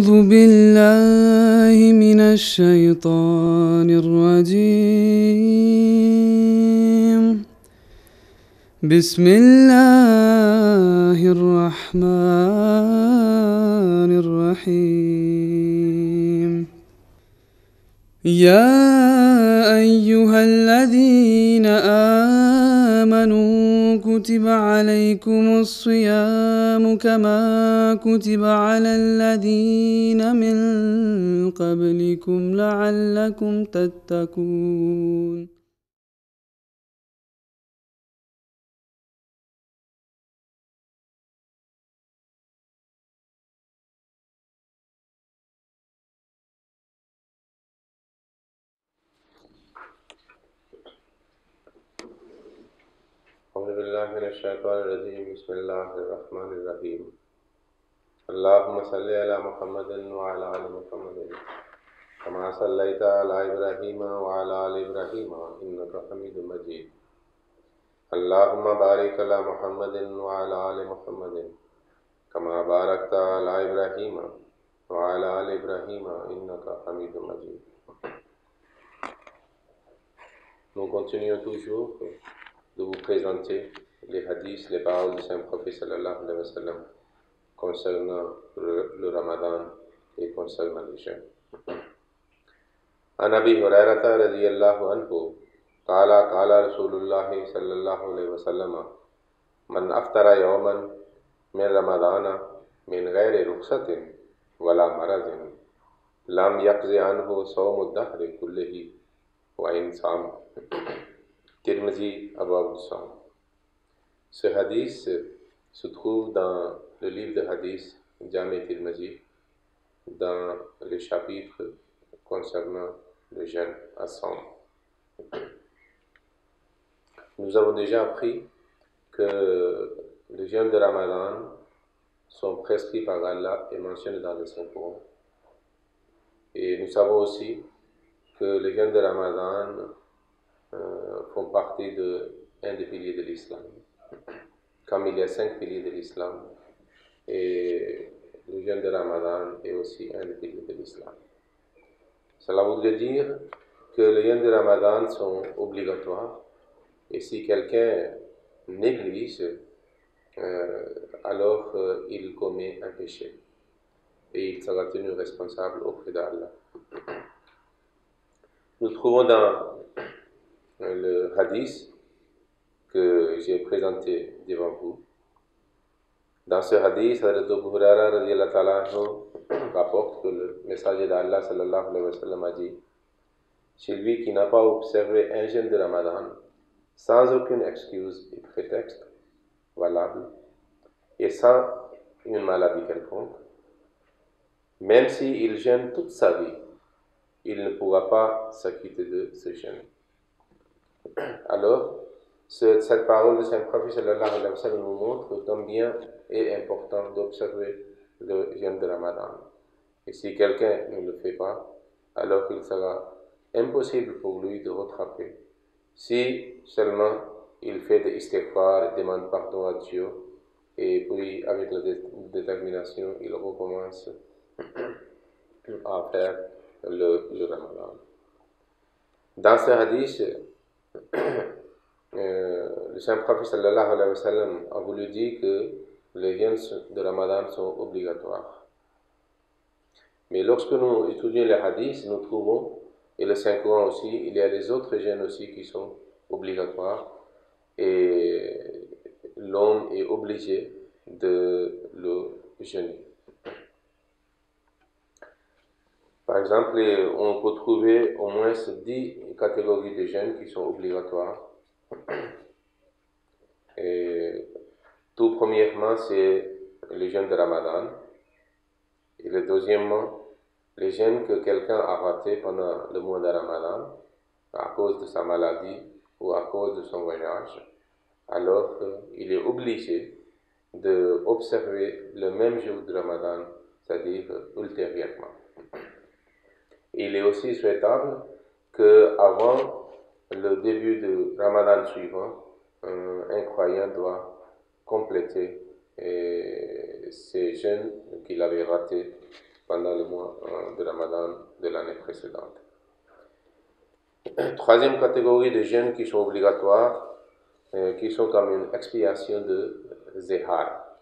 أعوذ بالله من الشيطان الرجيم. بسم الله الرحمن الرحيم. يا أيها الذين آمنوا كتب عليكم الصيام كما كتب على الذين من قبلكم لعلكم تتقون. أعوذ بالله من الشيطان الرجيم. بسم الله الرحمن الرحيم. اللهم صل على محمد وعلى آل محمد كما صليت على إبراهيم وعلى آل إبراهيم إنك حميد مجيد. اللهم بارك على محمد وعلى آل محمد كما باركت على إبراهيم وعلى آل إبراهيم إنك حميد مجيد. Nous continuons toujours de vous présenter les hadiths, les paroles du Saint-Prophète sallallahu alayhi wa sallam concernant le Ramadan et concernant les jeûnes. عن أبي هريرة رضي الله عنه قال قال رسول الله صلى الله عليه وسلم من أفطر يوما من رمضان من غير رخصة ولا مرض لم يقض عنه صوم الدهر كله وإن صام. Tirmizi Abwab al-Sawm. Ce hadith se trouve dans le livre de hadith Jami Tirmizi, dans le chapitre concernant le jeûne à Sawm. Nous avons déjà appris que les jeûnes de Ramadan sont prescrits par Allah et mentionnés dans le Saint-Coran. Et nous savons aussi que les jeûnes de Ramadan font partie d'un des piliers de l'islam. Comme il y a 5 piliers de l'islam, et le jeûne de Ramadan est aussi un des piliers de l'islam. Cela voudrait dire que les jeûnes de Ramadan sont obligatoires, et si quelqu'un néglige, alors il commet un péché, et il sera tenu responsable auprès d'Allah. Nous trouvons dans le hadith que j'ai présenté devant vous. Dans ce hadith, Hazrat Abu Huraira radiyallahu ta'ala rapporte que le messager d'Allah sallallahu alayhi wa sallam a dit: celui qui n'a pas observé un jeûne de Ramadan sans aucune excuse et prétexte valable et sans une maladie quelconque, même s'il jeûne toute sa vie, il ne pourra pas s'acquitter de ce jeûne. Alors, cette parole de Saint-Prophète sallallahu alayhi wa sallam nous montre combien est important d'observer le jeûne de Ramadan. Et si quelqu'un ne le fait pas, alors il sera impossible pour lui de rattraper. Si seulement il fait des istighfar, demande pardon à Dieu, et puis avec la détermination, il recommence à faire le Ramadan. Dans ce hadith, le Saint-Prophète sallallahu alayhi wa sallam a voulu dire que les jeûnes de Ramadan sont obligatoires. Mais lorsque nous étudions les hadiths, nous trouvons, et le Saint-Coran aussi, il y a les autres jeûnes aussi qui sont obligatoires, et l'homme est obligé de le jeûner. Par exemple, on peut trouver au moins 10 catégories de jeûnes qui sont obligatoires. Et tout premièrement, c'est le jeûne de Ramadan. Et le deuxièmement, les jeûnes que quelqu'un a raté pendant le mois de Ramadan à cause de sa maladie ou à cause de son voyage. Alors il est obligé d'observer le même jour de Ramadan, c'est-à-dire ultérieurement. Il est aussi souhaitable qu'avant le début du Ramadan suivant, un croyant doit compléter ces jeûnes qu'il avait ratés pendant le mois de Ramadan de l'année précédente. Troisième catégorie de jeûnes qui sont obligatoires, qui sont comme une expiation de zihar.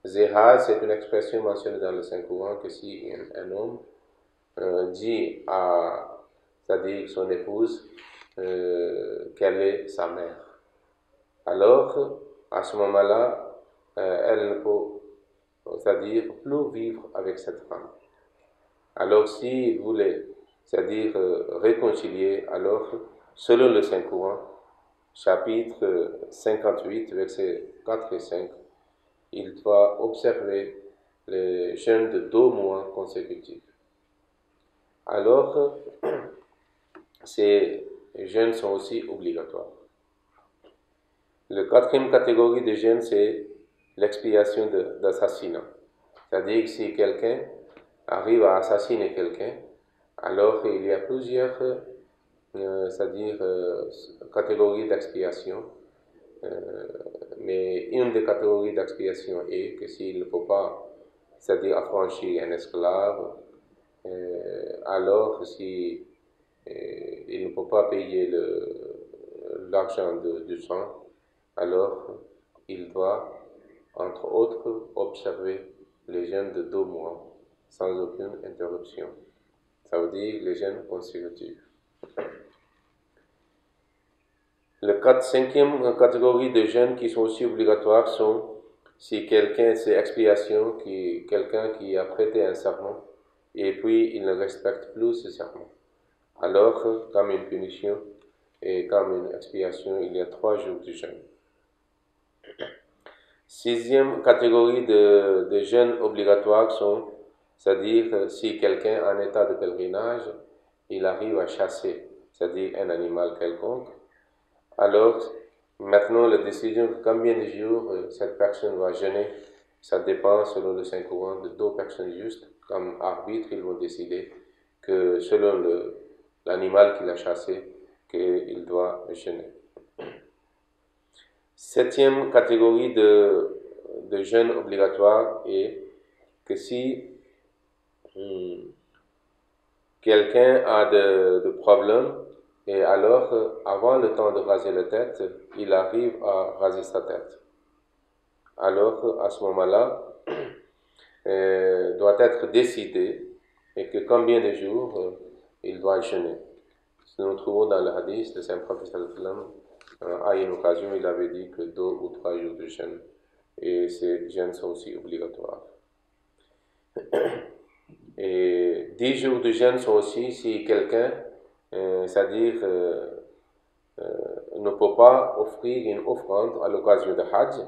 Zihar, c'est une expression mentionnée dans le Saint-Coran que si un homme dit à, c'est-à-dire son épouse, qu'elle est sa mère, alors à ce moment-là, elle ne peut, c'est-à-dire plus vivre avec cette femme. Alors s'il voulait, c'est-à-dire réconcilier, alors selon le Saint-Coran, chapitre 58, versets 4 et 5, il doit observer le jeûne de 2 mois consécutifs. Alors, ces jeûnes sont aussi obligatoires. La quatrième catégorie de jeûne, c'est l'expiation d'assassinat. C'est-à-dire que si quelqu'un arrive à assassiner quelqu'un, alors il y a plusieurs catégories d'expiation. Mais une des catégories d'expiation est que s'il ne peut pas, c'est-à-dire affranchir un esclave, alors si il ne peut pas payer l'argent du sang, alors il doit, entre autres, observer les jeûnes de 2 mois sans aucune interruption. Ça veut dire les jeûnes consécutifs. La cinquième catégorie de jeûnes qui sont aussi obligatoires sont si quelqu'un, c'est expiation, quelqu'un qui a prêté un serment et puis il ne respecte plus ce serment. Alors, comme une punition et comme une expiation, il y a 3 jours de jeûne. Sixième catégorie de jeûnes obligatoires sont, c'est-à-dire si quelqu'un en état de pèlerinage, il arrive à chasser, c'est-à-dire un animal quelconque, alors maintenant la décision de combien de jours cette personne va jeûner, ça dépend selon le Saint-Coran de 2 personnes justes. Comme arbitre, ils vont décider que selon l'animal qu'il a chassé, qu'il doit jeûner. Septième catégorie de jeûne obligatoire est que si quelqu'un a de problèmes, et alors, avant le temps de raser la tête, il arrive à raser sa tête. Alors, à ce moment-là, doit être décidé et que combien de jours il doit jeûner. Nous trouvons dans le hadith, le Saint-Prophète à une occasion, il avait dit que 2 ou 3 jours de jeûne, et ces jeûnes sont aussi obligatoires. Et 10 jours de jeûne sont aussi si quelqu'un, c'est-à-dire ne peut pas offrir une offrande à l'occasion de Hajj,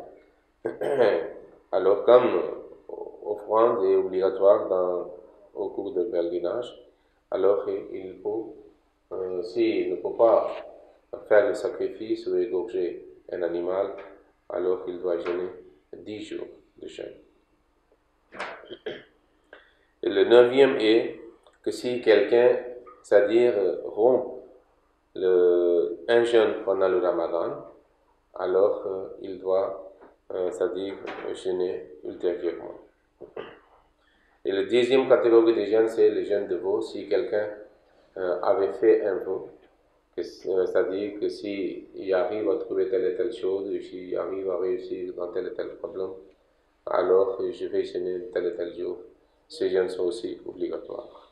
alors comme offrande est obligatoire au cours du pèlerinage, alors il peut, s'il ne peut pas faire le sacrifice ou égorger un animal, alors il doit jeûner 10 jours de jeûne. Et le 9e est que si quelqu'un, c'est-à-dire rompt un jeûne pendant le Ramadan, alors il doit, c'est-à-dire jeûner ultérieurement. Et la 10e catégorie de jeûne, c'est le jeûne de vœux. Si quelqu'un avait fait un vœu, c'est-à-dire que s'il arrive à trouver telle et telle chose, s'il arrive à réussir dans tel et tel problème, alors je vais jeûner tel et tel jour. Ces jeûnes sont aussi obligatoires.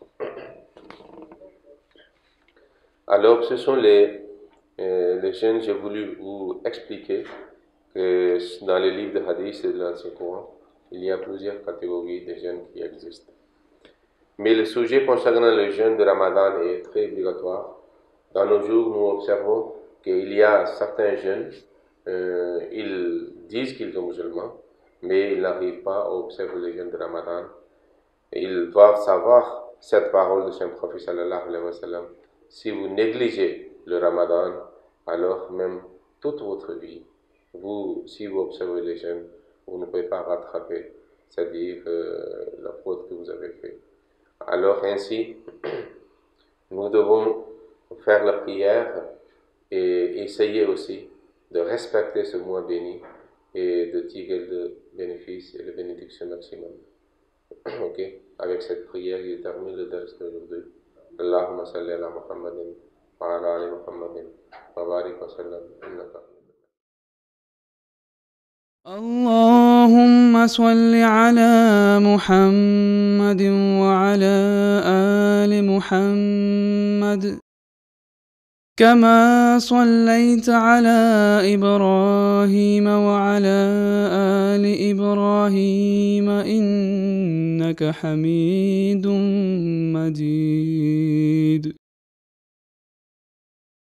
Alors, ce sont les jeûnes, j'ai voulu vous expliquer que dans les livres de hadith et de l'Ancien Coran, il y a plusieurs catégories de jeûnes qui existent. Mais le sujet concernant le jeûne de Ramadan est très obligatoire. Dans nos jours, nous observons qu'il y a certains jeunes, ils disent qu'ils sont musulmans, mais ils n'arrivent pas à observer le jeûne de Ramadan. Et ils doivent savoir cette parole de Saint-Prophète sallallahu alayhi wa sallam. Si vous négligez le Ramadan, alors même toute votre vie, si vous observez les jeûnes, vous ne pouvez pas rattraper, c'est-à-dire la faute que vous avez faite. Alors ainsi, nous devons faire la prière et essayer aussi de respecter ce mois béni et de tirer le bénéfice et la bénédiction maximum. Ok, avec cette prière, il termine le ders d'aujourd'hui. Allahumma salli ala Muhammadin wa ala ali Muhammadin wa barik wa sallam innaka. اللهم صل على محمد وعلى آل محمد كما صليت على إبراهيم وعلى آل إبراهيم إنك حميد مجيد.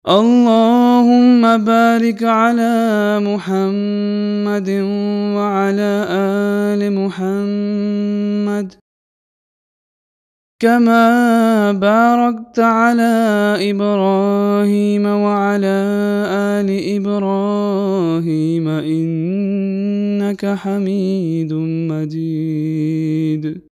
اللهم بارك على محمد وعلى آل محمد كما باركت على إبراهيم وعلى آل إبراهيم إنك حميد مجيد.